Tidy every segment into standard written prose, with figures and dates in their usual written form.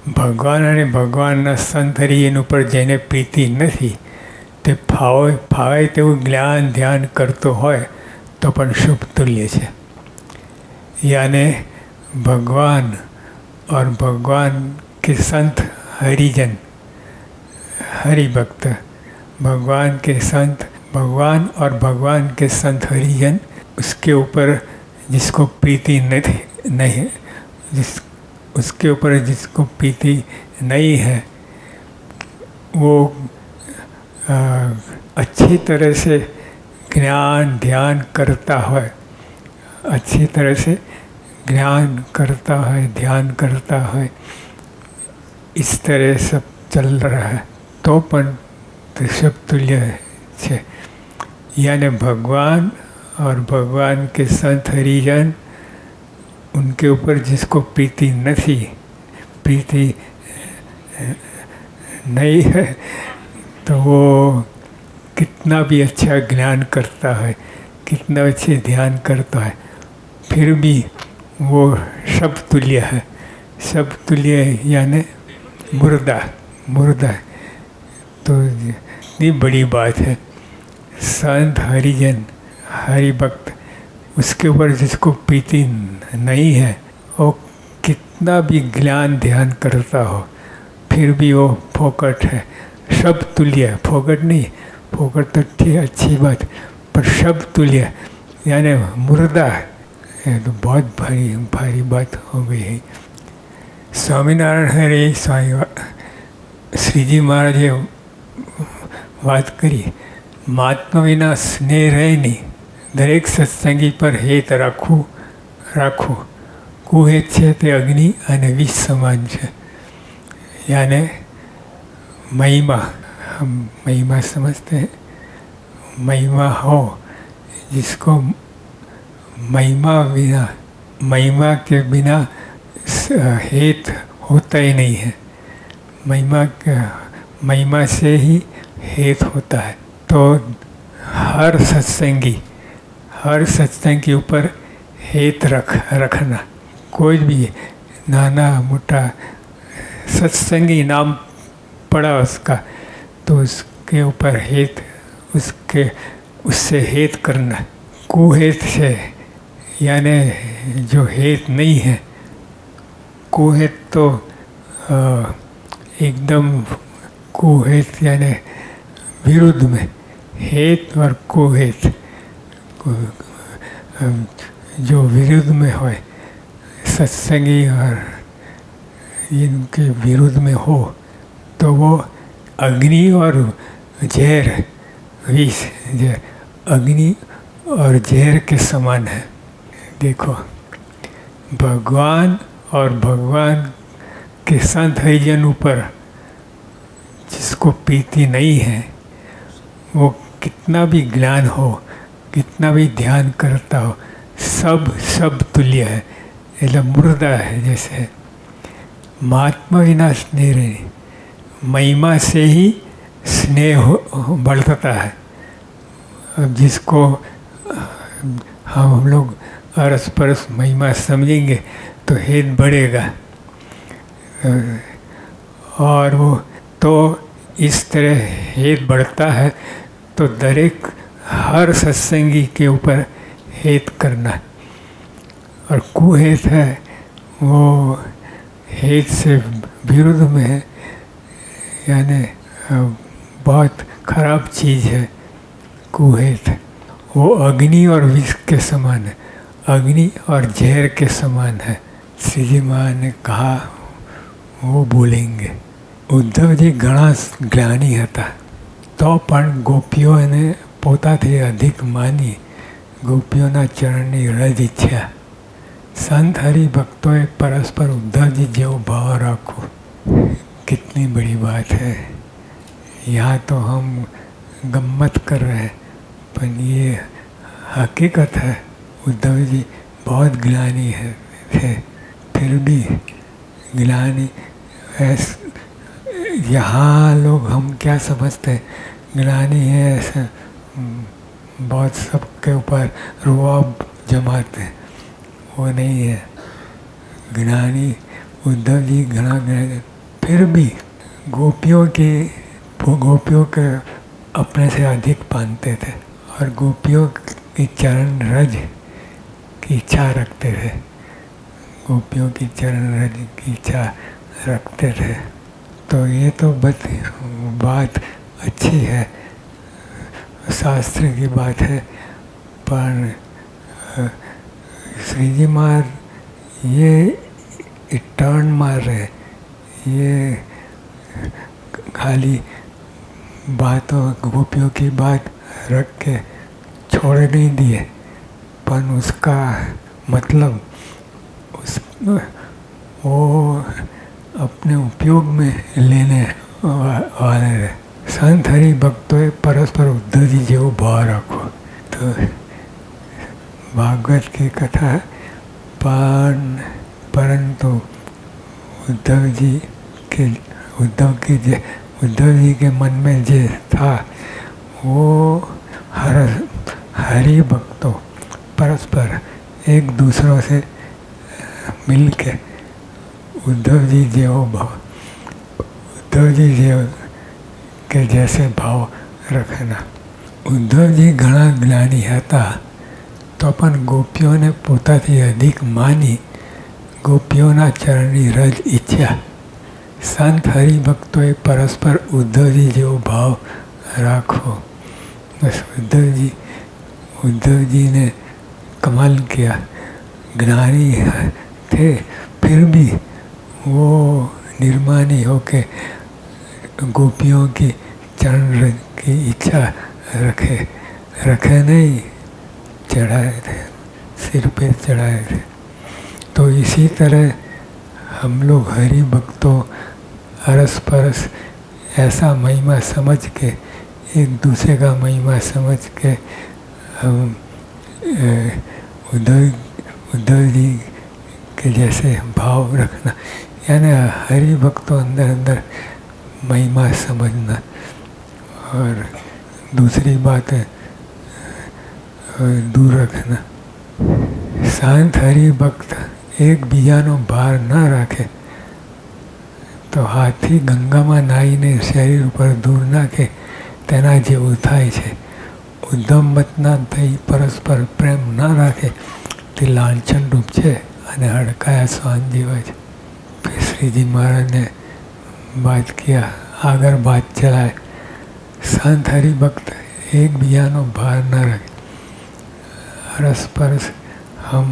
ભગવાન અને ભગવાનના સંત હરિજન ઉપર જેને પ્રીતિ નથી તે ફાવે તેવું જ્ઞાન ધ્યાન કરતો હોય તો પણ શુભ તુલ્ય છે. यानी भगवान और भगवान के संत हरिजन, हरि भक्त, भगवान के संत, भगवान और भगवान के संत हरिजन, उसके ऊपर जिसको प्रीति नहीं, उसके ऊपर जिसको प्रीति नहीं है वो अच्छी तरह से ज्ञान ध्यान करता है, अच्छी तरह से ज्ञान करता है, ध्यान करता है, इस तरह सब चल रहा है तो पण सब तुल्य है. यानी भगवान और भगवान के संत हरिजन, उनके ऊपर जिसको प्रीति नहीं है तो वो कितना भी अच्छा ज्ञान करता है, कितना अच्छे ध्यान करता है, फिर भी वो सब तुल्य है. सब तुल्य यानी मुर्दा. तो इतनी बड़ी बात है. संत हरिजन हरि भक्त, उसके ऊपर जिसको प्रीति नहीं है वो कितना भी ज्ञान ध्यान करता हो फिर भी वो फोकट है. सब तुल्य है, फोकट नहीं, फोकट तो ठीक अच्छी बात, पर सब तुल्य यानी मुर्दा है. ये तो बहुत भारी बात हो गई है. સ્વામિનારાયણ હરે સ્વામી શ્રીજી મહારાજે વાત કરી, મહાત્મા વિના સ્નેહ રહે નહીં, દરેક સત્સંગી પર હેત રાખવું. કુહેત છે તે અગ્નિ અને વિષ સમાન છે. यानी महिमा समझते हैं, महिमा हो जिसको महिमा के बिना हेत होता ही नहीं है. महिमा से ही हेत होता है. तो हर सत्संग के ऊपर हेत रखना. कोई भी नाना मोटा सत्संगी नाम पड़ा उसका तो उसके ऊपर हेत, उससे हेत करना. कुहेत से यानी जो हेत नहीं है, कुहेत तो एकदम कुहेत यानी विरुद्ध में. हेत और कुहेत जो विरुद्ध में हो, सत्संगी और इनके विरुद्ध में हो तो वो अग्नि और जहर, विष, अग्नि और जहर के समान है. देखो, भगवान और भगवान के संत हरिजन ऊपर जिसको प्रीति नहीं है वो कितना भी ज्ञान हो, कितना भी ध्यान करता हो, सब तुल्य है. એટલે मुर्दा है. जैसे महात्मा विना स्नेह नहीं, महिमा से ही स्नेह बढ़ता है. अब जिसको हम लोग अरस परस महिमा समझेंगे तो हेत बढ़ेगा. और वो तो इस तरह हेत बढ़ता है तो हर सत्संगी के ऊपर हेत करना. और कुहेत है वो हेत से विरुद्ध में है, यानी बहुत खराब चीज़ है. कुहेत वो अग्नि और विष के समान है, अग्नि और जहर के समान है. श्री जी महाराज ने कहा वो बोलेंगे. ઉદ્ધવજી ઘણા જ્ઞાની હતા તો પણ ગોપીઓને પોતાથી અધિક માની ગોપીઓના ચરણની રજ ઈચ્છા. સંત હરિભક્તોએ પરસ્પર ઉદ્ધવજી જેવો ભાવ રાખવો. कितनी बड़ी बात है. यहाँ तो हम गम्मत कर रहे हैं पर ये हकीकत है. उद्धव जी बहुत ज्ञानी थे, फिर भी ज्ञानी यहाँ लोग हम क्या समझते हैं ज्ञानी है ऐसा बहुत सबके ऊपर रुआब जमाते हैं. वो नहीं है. ज्ञानी उद्धव जी घना फिर भी गोपियों के अपने से अधिक मानते थे और गोपियों की चरण रज की इच्छा रखते थे, गोपियों की चरण रज की इच्छा रखते थे। तो ये तो बात अच्छी है, शास्त्र की बात है, पर श्री जी महाराज ये टर्न मार रहे, ये खाली बातों गोपियों की बात रख के छोड़ नहीं दिए, पर उसका मतलब वो अपने उपयोग में लेने वाले है। संत हरि भक्तों परस्पर उद्धव जी जेव भाव रखो। तो भागवत की कथा है, परंतु उद्धव जी के मन में जो था वो हरि भक्तों परस्पर एक दूसरों से मिल के उद्धव जी के जैसे भाव रखना। उद्धव जी घना ज्ञानी था, तो अपन गोपियों ने पोताथी अधिक मानी गोपियों चरणी रज इच्छा। संत हरि भक्तों परस्पर उद्धव जी जेव भाव राखो। बस उद्धव जी ने कमाल किया, ज्ञानी थे फिर भी वो निर्मानी होके गोपियों की चरण की इच्छा रखे नहीं, चढ़ाए थे, सिर पे चढ़ाए थे। तो इसी तरह हम लोग हरि भक्तों अरस परस ऐसा महिमा समझ के, एक दूसरे का महिमा समझ के हम उद्धव जी के जैसे भाव रखना, यानी हरि भक्तों अंदर महिमा समझना। और दूसरी बात है दूर रखना। शांत हरि भक्त एक बीजानो भार न राखे, तो हाथी गंगाમાં નાહીને શરીર ઉપર દૂર નાખે તેના જેવું થાય છે। ઉદ્ધમ મતના થઈ પરસ્પર પ્રેમ ન રાખે તે લાંછન રૂપ છે અને હડકાયા શ્વાન જેવા છે। फिर श्री जी महाराज ने बात किया, आगर बात चलाए। संत हरि भक्त एक बीजानो भार न रखे, अरस परस हम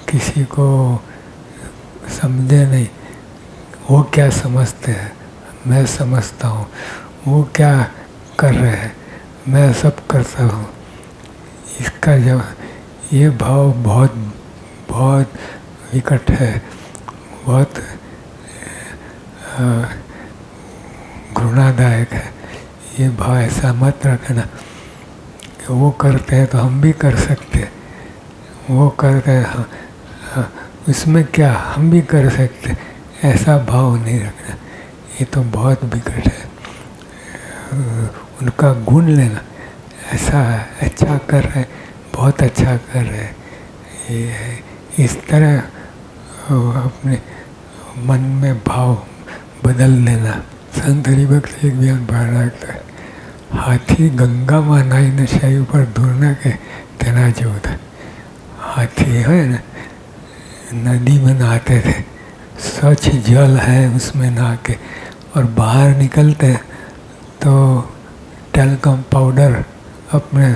किसी को समझे नहीं, वो क्या समझते हैं मैं समझता हूँ, वो क्या कर रहे हैं मैं सब करता हूँ। इसका जब ये भाव बहुत बहुत विकट है, बहुत घृणादायक है। ये भाव ऐसा मत रखना कि वो करते हैं तो हम भी कर सकते हैं, वो करते हैं हाँ, इसमें क्या हम भी कर सकते, ऐसा भाव नहीं रखना। ये तो बहुत विकट है। उनका गुण लेना, ऐसा अच्छा कर रहे, बहुत अच्छा कर रहे, ये है। इस तरह अपने मन में भाव बदल लेना। संत हरिभक्त एक बयान बाहर रखता है, हाथी गंगाમાં નાહીને શરીર પર ધૂળ નાખે તેના જેવું થાય। हाथी है ना, नदी में नहाते थे, स्वच्छ जल है उसमें नहा के, और बाहर निकलते हैं तो टेलकम पाउडर अपने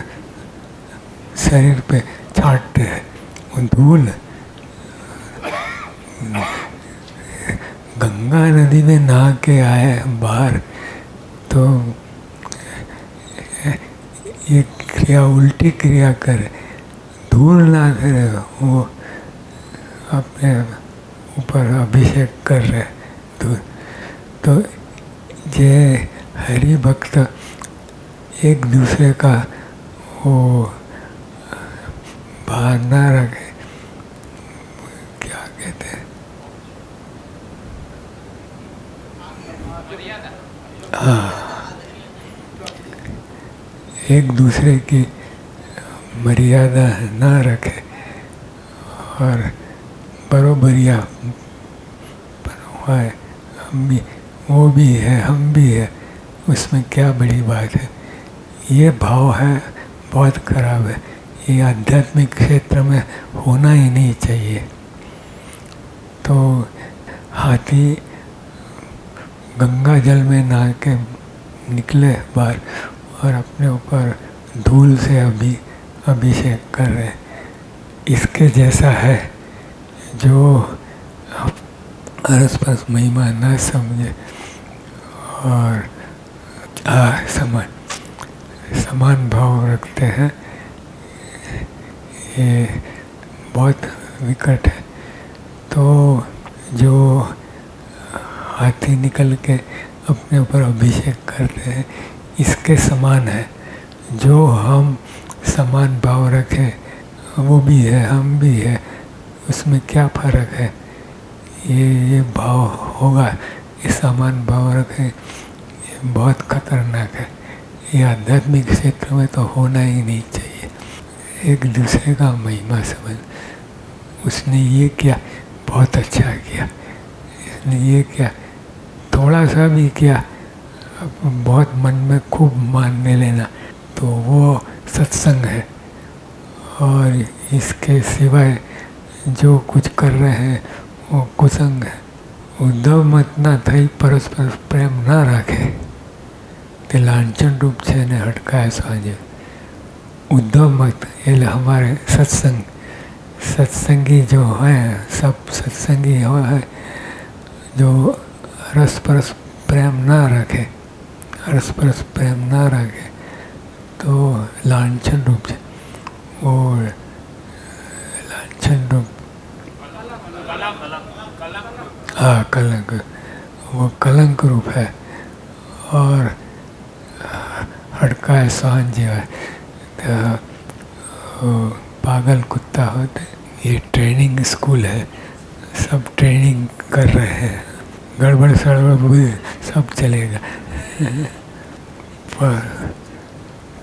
शरीर पे छांटते हैं, वो धूल। गंगा नदी में नहा के आए बाहर तो ये क्रिया उल्टी क्रिया करे, धूल ना करे, वो अपने ऊपर अभिषेक कर रहे धूल। तो ये हरि भक्त एक दूसरे का वो भार ना रखे, क्या कहते हैं, हाँ, एक दूसरे की मर्यादा ना रखे और बरोबरिया है, हम भी, वो भी है, हम भी है, उसमें क्या बड़ी बात है। ये भाव है बहुत खराब है, ये आध्यात्मिक क्षेत्र में होना ही नहीं चाहिए। तो हाथी गंगा जल में नहा के निकले बाहर और अपने ऊपर धूल से अभिषेक कर रहे, इसके जैसा है जो परस्पर महिमा न समझे और समान भाव रखते हैं, ये बहुत विकट है। तो जो हाथी निकल के अपने ऊपर अभिषेक करते हैं, इसके समान है। जो हम समान भाव रखें, वो भी है, हम भी है, उसमें क्या फ़र्क है। ये भाव होगा, ये समान भाव रखें, ये बहुत खतरनाक है। ये आध्यात्मिक क्षेत्र में तो होना ही नहीं चाहिए। एक दूसरे का महिमा समझ, उसने ये किया बहुत अच्छा किया, इसने ये किया थोड़ा सा भी किया, बहुत मन में खूब मानने लेना, तो वो सत्संग है। और इसके सिवाय जो कुछ कर रहे हैं वो कुसंग है। उद्धव मत ना થઈ પરસ્પર પ્રેમ ના રાખે તે લાંછન रूप છે ને હટકાય સાંજે। उद्धव मत એટલે हमारे सत्संगी जो है, सब सत्संगी हो है, जो रस परस प्रेम ना रखे, रस परस प्रेम ना रखे, तो लांछन रूप से वो लांछन रूप, हाँ कलंक, वो कलंक रूप है। और हड़का है सांझ जो है, तो पागल कुत्ता होते। ये ट्रेनिंग स्कूल है, सब ट्रेनिंग कर रहे हैं, गड़बड़ सड़बड़ भी सब चलेगा,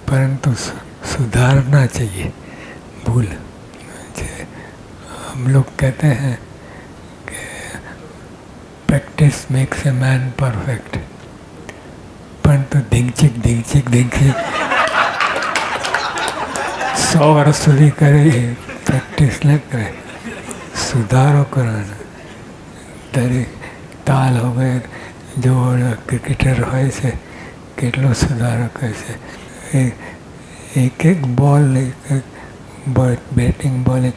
परंतु सुधारना चाहिए भूल। हम लोग कहते हैं कि practice makes a man perfect, परंतु ढिंचिक 100 वर्ष સુધી करे પ્રેક્ટિસ ન કરે, સુધારો કરવાનો। દરેક તાલ હવે જો ક્રિકેટર હોય છે કેટલો સુધારો કરે છે, एक बॉल, बैटिंग बॉलिंग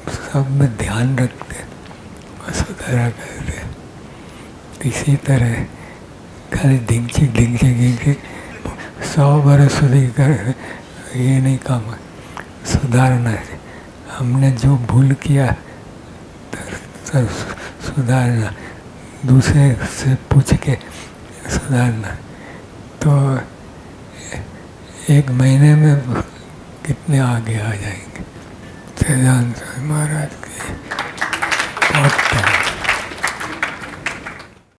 सब में ध्यान रखते और सुधारा करते। इसी तरह खाली ढिंचिक 100 वर्ष સુધી करे ये नहीं काम है, सुधारना है। हमने जो भूल किया तो सुधारना, दूसरे से पूछ के सुधारना। तो 1 महीने में कितने आगे आ जाएंगे। सदानंद महाराज की बहुत